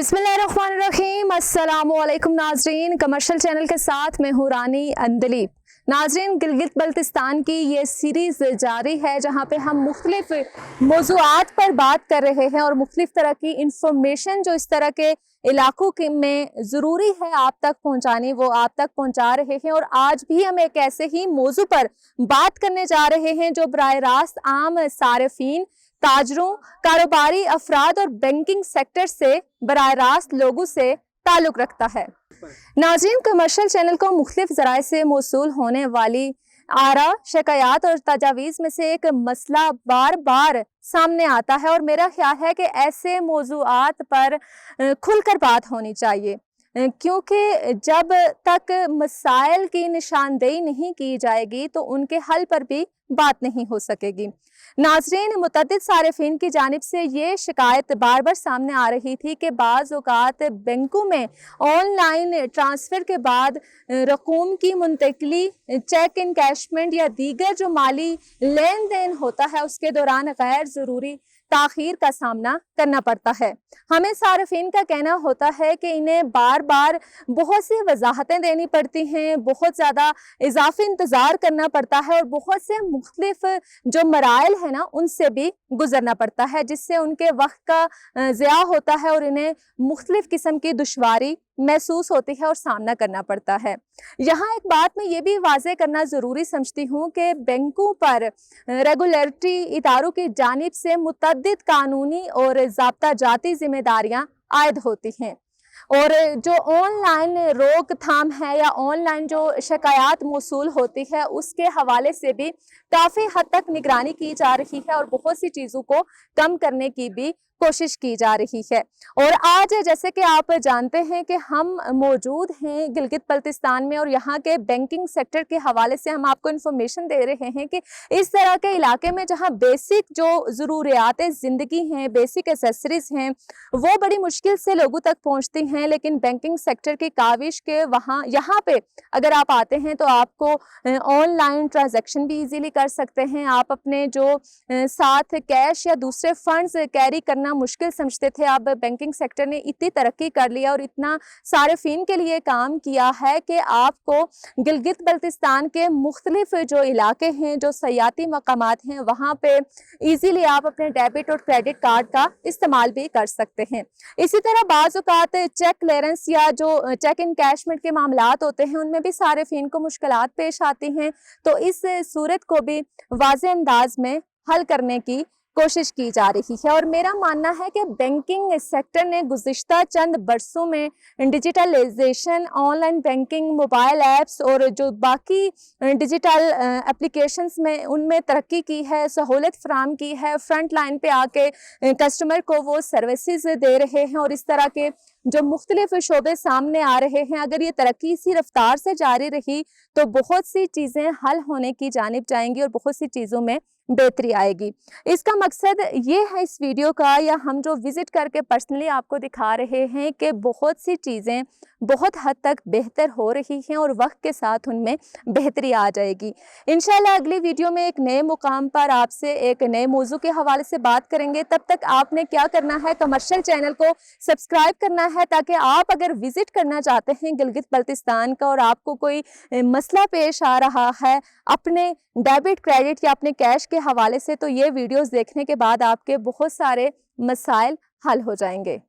बिस्मिल्लाहिर्रहमानिर्रहीम। अस्सलामुअलैकुम नाजरीन, कमर्शियल चैनल के साथ मैं हूँ रानी अंदलीब। नाजरीन, गिलगित बल्तिस्तान की ये सीरीज़ जारी है जहाँ पे हम मुख्तलिफ मौज़ूआत पर बात कर रहे हैं और मुख्तलिफ तरह की इंफॉर्मेशन जो इस तरह के इलाकों में ज़रूरी है आप तक पहुँचानी, वो आप तक पहुँचा रहे हैं। और आज भी हम एक ऐसे ही मौजू पर बात करने जा रहे हैं जो बराह रास्त आम सारिफीन, ताजरों, कारोबारी अफराद और बैंकिंग सेक्टर से बराह रास्त लोगों से ताल्लुक़ रखता है। नाज़रीन, कमर्शियल चैनल को मुख्तलिफ ज़राए से मौसूल होने वाली आरा, शिकायत और तजावीज़ में से एक मसला बार बार सामने आता है और मेरा ख्याल है कि ऐसे मौज़ूआत पर खुलकर बात होनी चाहिए, क्योंकि जब तक मसाइल की निशानदेही नहीं की जाएगी तो उनके हल पर भी बात नहीं हो सकेगी। नाज़रीन, मुतअद्दिद सारिफीन की जानिब से ये शिकायत बार बार सामने आ रही थी कि बाज़ औक़ात बैंकों में ऑनलाइन ट्रांसफ़र के बाद रकूम की मुंतकिली, चेक इनकैशमेंट या दीगर जो माली लेन देन होता है उसके दौरान गैर ज़रूरी ताख़ीर का सामना करना पड़ता है। हमें सारिफीन का कहना होता है कि इन्हें बार बार बहुत सी वजाहतें देनी पड़ती हैं, बहुत ज़्यादा इजाफी इंतज़ार करना पड़ता है और बहुत से मुख्तलिफ जो मराइल है ना उनसे भी गुजरना पड़ता है, जिससे उनके वक्त का ज़िया होता है और इन्हें मुख्तलिफ किस्म की दुश्वारी महसूस होती है और सामना करना पड़ता है। यहाँ एक बात मैं ये भी वाज़ेह करना ज़रूरी समझती हूँ कि बैंकों पर रेगुलेटरी इदारों की जानिब से मुतअद्दिद कानूनी और ज़ाब्ता जाती जिम्मेदारियाँ आयद होती हैं और जो ऑनलाइन रोकथाम है या ऑनलाइन जो शिकायत मौसूल होती है उसके हवाले से भी काफ़ी हद तक निगरानी की जा रही है और बहुत सी चीज़ों को कम करने की भी कोशिश की जा रही है। और आज जैसे कि आप जानते हैं कि हम मौजूद हैं गिलगित बल्तिस्तान में और यहाँ के बैंकिंग सेक्टर के हवाले से हम आपको इन्फॉर्मेशन दे रहे हैं कि इस तरह के इलाके में जहाँ बेसिक जो ज़रूरियात ज़िंदगी हैं, बेसिक एसेसरीज़ हैं, वो बड़ी मुश्किल से लोगों तक पहुँचती हैं, लेकिन बैंकिंग सेक्टर की काविश के यहाँ पे अगर आप आते हैं तो आपको ऑनलाइन ट्रांजैक्शन भी इजीली कर सकते हैं। आप अपने जो साथ कैश या दूसरे फंड्स कैरी करना मुश्किल समझते थे, अब बैंकिंग सेक्टर ने इतनी तरक्की कर लिया और इतना सारिफीन के लिए काम किया है कि आपको गिलगित बल्तिस्तान के मुख्तलिफ जो इलाके हैं, जो सयाती मकामात हैं, वहाँ पे इजीली आप अपने डेबिट और क्रेडिट कार्ड का इस्तेमाल भी कर सकते हैं। इसी तरह बाज़ औक़ात चेक क्लियरेंस या जो चेक इनकैशमेंट के मामलात होते हैं उनमें भी सारिफीन को मुश्किलात पेश आती हैं, तो इस सूरत को भी वाज़ेह अंदाज में हल करने की कोशिश की जा रही है। और मेरा मानना है कि बैंकिंग सेक्टर ने गुज़िश्ता चंद बरसों में digitalisation, online banking, mobile apps और जो बाकी डिजिटल एप्लीकेशंस में उनमें तरक्की की है, सहूलत फराहम की है, फ्रंट लाइन पे आके कस्टमर को वो सर्विसेज दे रहे हैं और इस तरह के जो मुख्तलिफ शोबे सामने आ रहे हैं। अगर ये तरक्की इसी रफ्तार से जारी रही तो बहुत सी चीज़ें हल होने की जानिब जाएंगी और बहुत सी चीज़ों में बेहतरी आएगी। इसका मकसद ये है इस वीडियो का, या हम जो विज़िट करके पर्सनली आपको दिखा रहे हैं कि बहुत सी चीज़ें बहुत हद तक बेहतर हो रही हैं और वक्त के साथ उनमें बेहतरी आ जाएगी। इंशाल्लाह अगली वीडियो में एक नए मुकाम पर आपसे एक नए मौजू के हवाले से बात करेंगे। तब तक आपने क्या करना है, कमर्शियल चैनल को सब्सक्राइब करना है ताकि आप अगर विज़िट करना चाहते हैं गिलगित बल्तिस्तान का और आपको कोई मसला पेश आ रहा है अपने डेबिट, क्रेडिट या अपने कैश के हवाले से, तो ये वीडियोस देखने के बाद आपके बहुत सारे मसाइल हल हो जाएंगे।